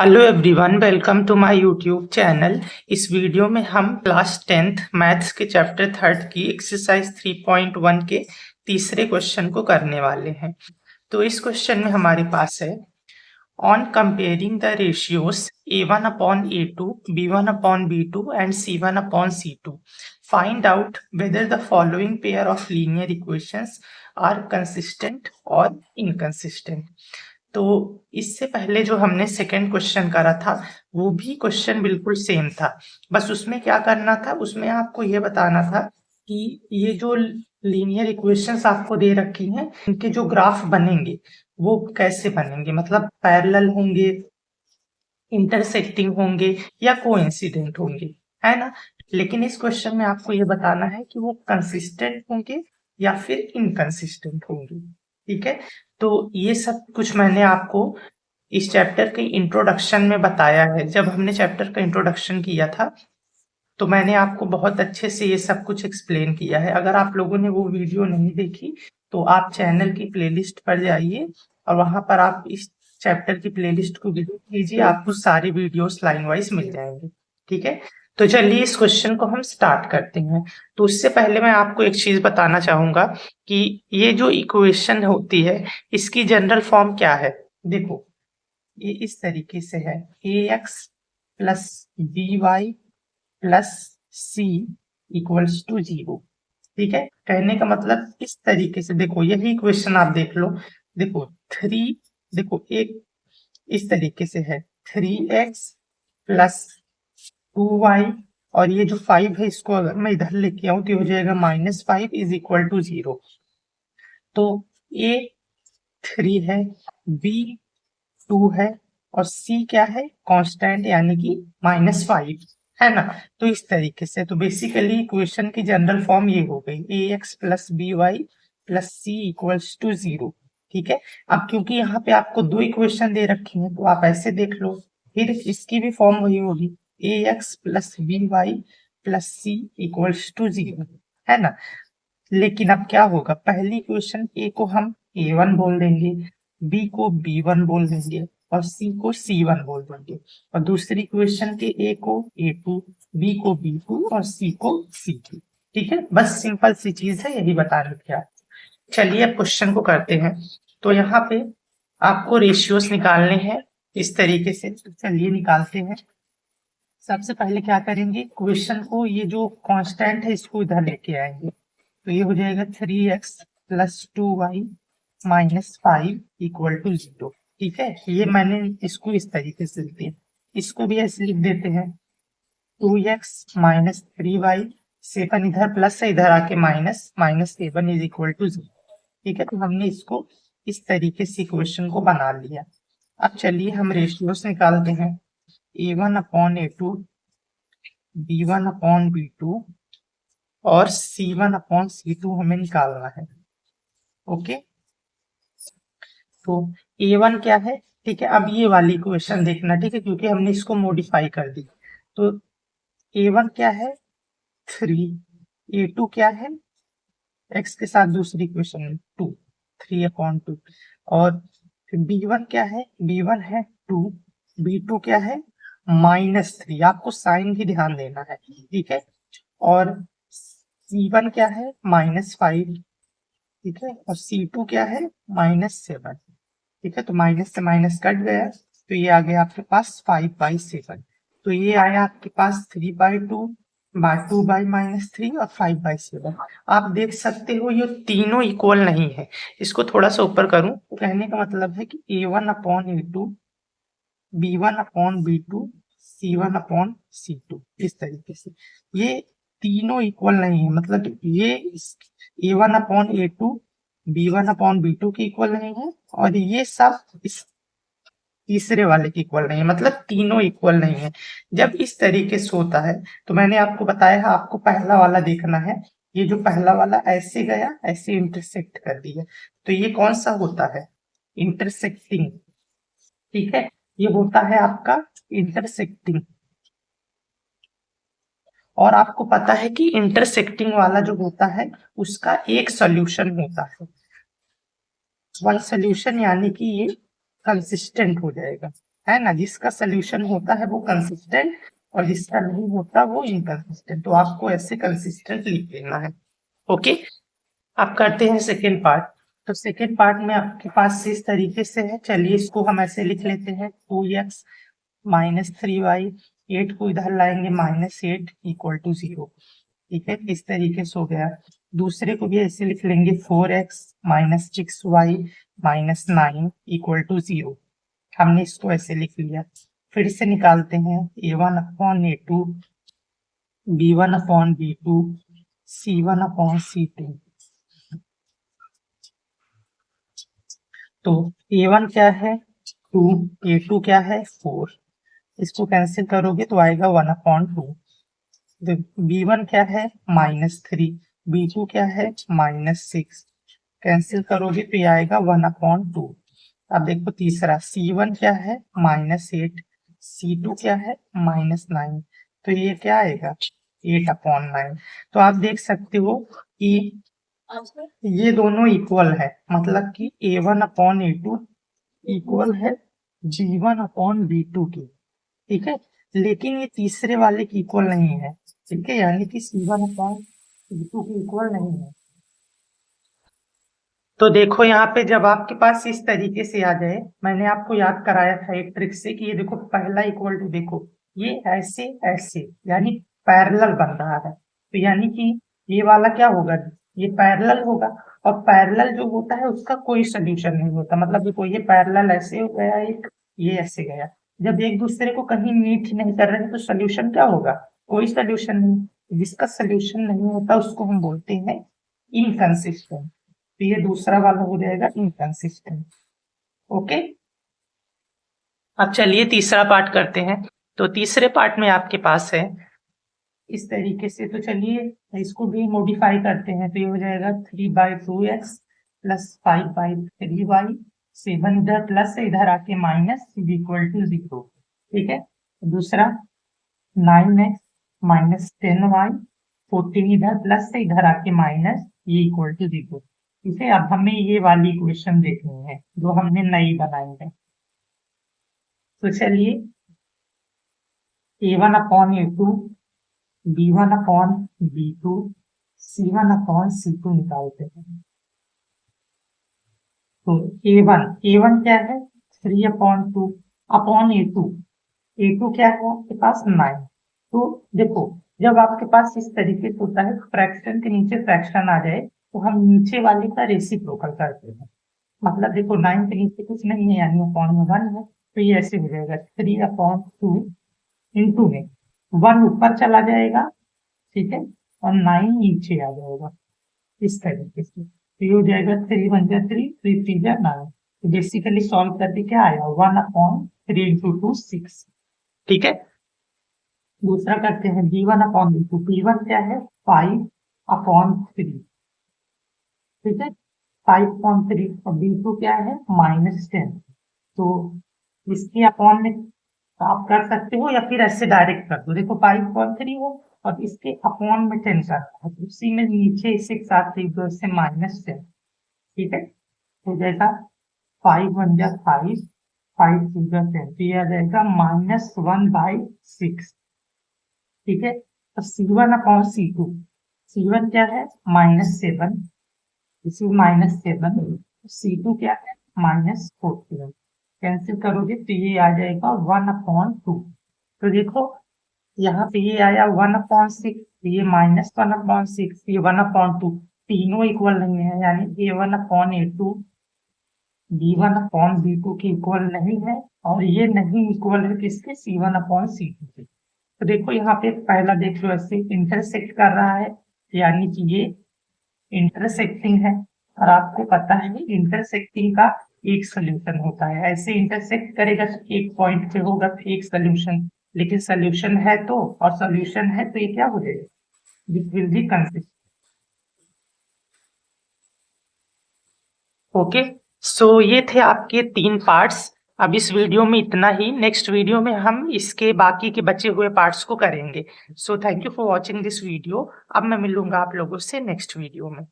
Hello everyone, welcome to my YouTube channel. इस video में हम क्लास 10th मैथ्स के चैप्टर 3 की एक्सरसाइज 3.1 के तीसरे क्वेश्चन को करने वाले हैं। तो इस क्वेश्चन में हमारे पास है, on comparing the ratios a1 upon a2, b1 upon b2 and c1 upon c2, find out whether the following pair of linear equations are consistent और इनकंसिस्टेंट। तो इससे पहले जो हमने सेकंड क्वेश्चन करा था वो भी क्वेश्चन बिल्कुल सेम था। बस उसमें क्या करना था, उसमें आपको ये बताना था कि ये जो लीनियर इक्वेशंस आपको दे रखी हैं इनके जो ग्राफ बनेंगे वो कैसे बनेंगे, मतलब पैरेलल होंगे, इंटरसेक्टिंग होंगे या कोइंसिडेंट होंगे, है ना। लेकिन इस क्वेश्चन में आपको ये बताना है कि वो कंसिस्टेंट होंगे या फिर इनकंसिस्टेंट होंगे। ठीक है, तो ये सब कुछ मैंने आपको इस चैप्टर के इंट्रोडक्शन में बताया है। जब हमने चैप्टर का इंट्रोडक्शन किया था तो मैंने आपको बहुत अच्छे से ये सब कुछ एक्सप्लेन किया है। अगर आप लोगों ने वो वीडियो नहीं देखी तो आप चैनल की प्लेलिस्ट पर जाइए और वहां पर आप इस चैप्टर की प्लेलिस्ट को विजिट कीजिए, आपको सारी वीडियोस लाइन वाइज मिल जाएंगे। ठीक है, तो चलिए इस क्वेश्चन को हम स्टार्ट करते हैं। तो उससे पहले मैं आपको एक चीज बताना चाहूंगा कि ये जो इक्वेशन होती है इसकी जनरल फॉर्म क्या है। देखो, ये इस तरीके से है, a x plus b y plus c equals to 0। ठीक है, कहने का मतलब इस तरीके से, देखो यही इक्वेशन आप देख लो। देखो थ्री, देखो एक इस तरीके से है, 3x प्लस 2y, और ये जो 5 है इसको अगर मैं इधर लेके आऊं तो हो जाएगा -5 इज इक्वल टू 0। तो a 3 है, b 2 है और c क्या है, कांस्टेंट यानी कि -5, है ना। तो इस तरीके से, तो बेसिकली इक्वेशन की जनरल फॉर्म ये हो गई, a x plus b y plus c equals to 0। ठीक है, अब क्योंकि यहाँ पे आपको दो इक्वेशन दे रखी हैं तो आप ऐसे देख लो, फिर इसकी भी फॉर्म वही होगी, a x plus b y plus c equals to 0, है ना। लेकिन अब क्या होगा, पहली इक्वेशन ए को हम a1 बोल देंगे, बी को b1 बोल देंगे और सी को c1 बोल देंगे, और दूसरी इक्वेशन के ए को a2, बी को b2 और सी को c2। ठीक है, बस सिंपल सी चीज है, यही बता रहे थे आप। चलिए अब क्वेश्चन को करते हैं। तो यहाँ पे आपको रेशियोस निकालने हैं इस तरीके से, तो चलिए निकालते हैं। सबसे पहले क्या करेंगे, क्वेश्चन को, ये जो कांस्टेंट है इसको इधर लेके आएंगे, तो ये हो जाएगा 3x plus 2y minus 5 equal to 0। ठीक है, ये मैंने इसको इस तरीके से लिख दिया, इसको भी ऐसे लिख देते हैं, 2x माइनस 3y, 7 इधर प्लस है, इधर आके माइनस, -7 इज इक्वल टू 0। ठीक है, तो हमने इसको इस तरीके से इक्वेशन को बना लिया। अब चलिए हम रेशियोस निकालते हैं, a1 upon a2, b1 upon b2 और c1 अपॉन c2 हमें निकालना है। ओके, तो a1 क्या है, ठीक है, अब ये वाली इक्वेशन देखना, ठीक है, क्योंकि हमने इसको मॉडिफाई कर दी। तो a1 क्या है 3, a2 क्या है, x के साथ दूसरी इक्वेशन 2, 3 अपॉन 2, और फिर b1 क्या है, b1 है 2, b2 क्या है -3, आपको साइन भी ध्यान देना है। ठीक है, और c1 क्या है -5, ठीक है, और c2 क्या है -7। ठीक है, तो माइनस से माइनस कट गया, तो ये आ गया आपके पास 5/7। तो ये आया आपके पास 3/2 2/-3 और 5/7। आप देख सकते हो ये तीनों इक्वल नहीं है। इसको थोड़ा सा ऊपर करूं तो कहने का मतलब है कि a1 upon a2, b1 upon b2, c1 upon c2, इस तरीके से ये तीनों इक्वल नहीं है, मतलब ये a1 upon a2, b1 upon b2 की इक्वल नहीं है, और ये सब इस तीसरे वाले की इक्वल नहीं है, मतलब तीनों इक्वल नहीं है। जब इस तरीके से होता है तो मैंने आपको बताया है, आपको पहला वाला देखना है, ये जो पहला वाला ऐसे गया, ऐसे इंटरसेक्ट कर दिया, तो ये कौन सा होता है, इंटरसेक्टिंग। ठीक है, ये होता है आपका इंटरसेक्टिंग। और आपको पता है कि इंटरसेक्टिंग वाला जो होता है उसका एक सॉल्यूशन होता है, वन सॉल्यूशन, यानी कि ये कंसिस्टेंट हो जाएगा। है ना। जिसका सोल्यूशन होता है वो कंसिस्टेंट और जिसका नहीं होता वो इनकंसिस्टेंट। तो आपको ऐसे कंसिस्टेंट लिख देना है। ओके, अब करते हैं सेकेंड पार्ट। तो सेकेंड पार्ट में आपके पास इस तरीके से है, चलिए इसको हम ऐसे लिख लेते हैं 2x माइनस 3y, 8 को इधर लाएंगे -8 इक्वल टू 0। ठीक है, इस तरीके से हो गया। दूसरे को भी ऐसे लिख लेंगे 4x minus 6y minus 9 equal to 0। हमने इसको ऐसे लिख लिया। फिर से निकालते हैं a1 upon a2, b1 upon b2, c1 upon c2। तो a1 क्या है 2, a2 क्या है 4। इसको कैंसिल करोगे तो आएगा 1/2। b1 क्या है -3, b2 क्या है -6। कैंसिल करोगे तो ये आएगा 1/2। अब देखो तीसरा c1 क्या है -8, c2 क्या है -9। तो ये क्या आएगा 8/9। तो आप देख सकते हो कि ये दोनों इक्वल है, मतलब कि a1 अपॉन a2 इक्वल है b1 अपॉन b2 की। ठीक है, लेकिन ये तीसरे वाले की इक्वल नहीं है। ठीक है, यानी कि c1 अपॉन c2 की इक्वल नहीं है। तो देखो यहाँ पे जब आपके पास इस तरीके से आ जाए, मैंने आपको याद कराया था एक ट्रिक से कि ये देखो पहला इक्वल टू, देखो ये ऐसे ऐसे यानी पैरेलल बन रहा है। तो यानी कि ये वाला क्या होगा, ये पैरेलल होगा। और पैरेलल जो होता है उसका कोई सोल्यूशन नहीं होता। मतलब देखो ये पैरेलल ऐसे हो गया, एक ये ऐसे गया। जब एक दूसरे को कहीं मीट नहीं कर रहे तो सोल्यूशन क्या होगा, कोई सोल्यूशन नहीं। जिसका सोल्यूशन नहीं होता उसको हम बोलते हैं इनकंसिस्टेंट। तो ये दूसरा वाला हो जाएगा इनकंसिस्टेंट। ओके, अब चलिए तीसरा पार्ट करते हैं। तो तीसरे पार्ट में आपके पास है इस तरीके से। तो चलिए इसको भी मॉडिफाई करते हैं। तो ये हो जाएगा 3/2x प्लस 5/3y, 7 इधर प्लस है, इधर आके माइनस इक्वल टू 0। ठीक है, दूसरा 9x माइनस 10y, 14 इधर प्लस है, इधर आके माइनस, ये इक्वल टू 0। ठीक है, अब हमें ये वाली इक्वेशन देखनी है जो हमने नई बनाई है। तो चलिए a1 upon a2, b1 upon b2, c1 upon c2 निकालते हैं। तो a1 क्या है 3/2 अपॉन a2 क्या है आपके पास 9। तो देखो जब आपके पास इस तरीके से होता है फ्रैक्शन के नीचे फ्रैक्शन आ जाए तो हम नीचे वाले का रेसिप्रोकल करते हैं। मतलब देखो 9 के नीचे कुछ नहीं है यानी अपॉन में 1 है। तो ये ऐसे हो जाएगा 3/2 इंटू में 1 ऊपर चला जाएगा। ठीक है, और 9 नीचे आ जाएगा इस तरीके से। तो ये हो जाएगा 3 × 1 = 3, 3 × 3 = 9। तो बेसिकली सॉल्व करके क्या आया 1/3 × 2 6। ठीक है, दूसरा करते हैं b1 अपॉन b2। b1 क्या है 5/3। ठीक है, 5/3 और b2 क्या है -10। तो इसके अपॉन में आप कर सकते हो या फिर ऐसे डायरेक्ट कर दो। देखो 5/3 हो और इसके अपॉन में 10 करता है, उसी में नीचे इसे साथ लिख दो, इससे -10। ठीक है, तो जैसा 5 × 1 = 5, 5 × 2 = 10, तो ये आ जाएगा -1/6। ठीक है, तो c1 अपॉन c2, c1 क्या है -7, इसी -7, c2 क्या है -14। कैंसिल करोगे तो ये आ जाएगा 1/2। तो देखो यहाँ पे ये आया 1/6, ये -1/6, ये 1/2, तीनों इक्वल नहीं है यानी a1 upon a2 b1 upon b2 की इक्वल नहीं है। और ये नहीं इक्वल है किसके c1 अपॉन c2 के। तो देखो यहाँ पे पहला देख लो ऐसे इंटरसेक्ट कर रहा है यानी कि ये इंटरसेक्टिंग है। और आपको पता है इंटरसेक्टिंग का एक सोल्यूशन होता है। ऐसे इंटरसेक्ट करेगा तो एक पॉइंट पे होगा तो एक सोल्यूशन, लेकिन सोल्यूशन है तो, और सोल्यूशन है तो ये क्या हो जाएगा, this will be consistent. Okay, so ये थे आपके 3 पार्ट्स। अब इस वीडियो में इतना ही। नेक्स्ट वीडियो में हम इसके बाकी के बचे हुए पार्ट्स को करेंगे। So thank you for watching this video. अब मैं मिलूंगा आप लोगों से नेक्स्ट वीडियो में।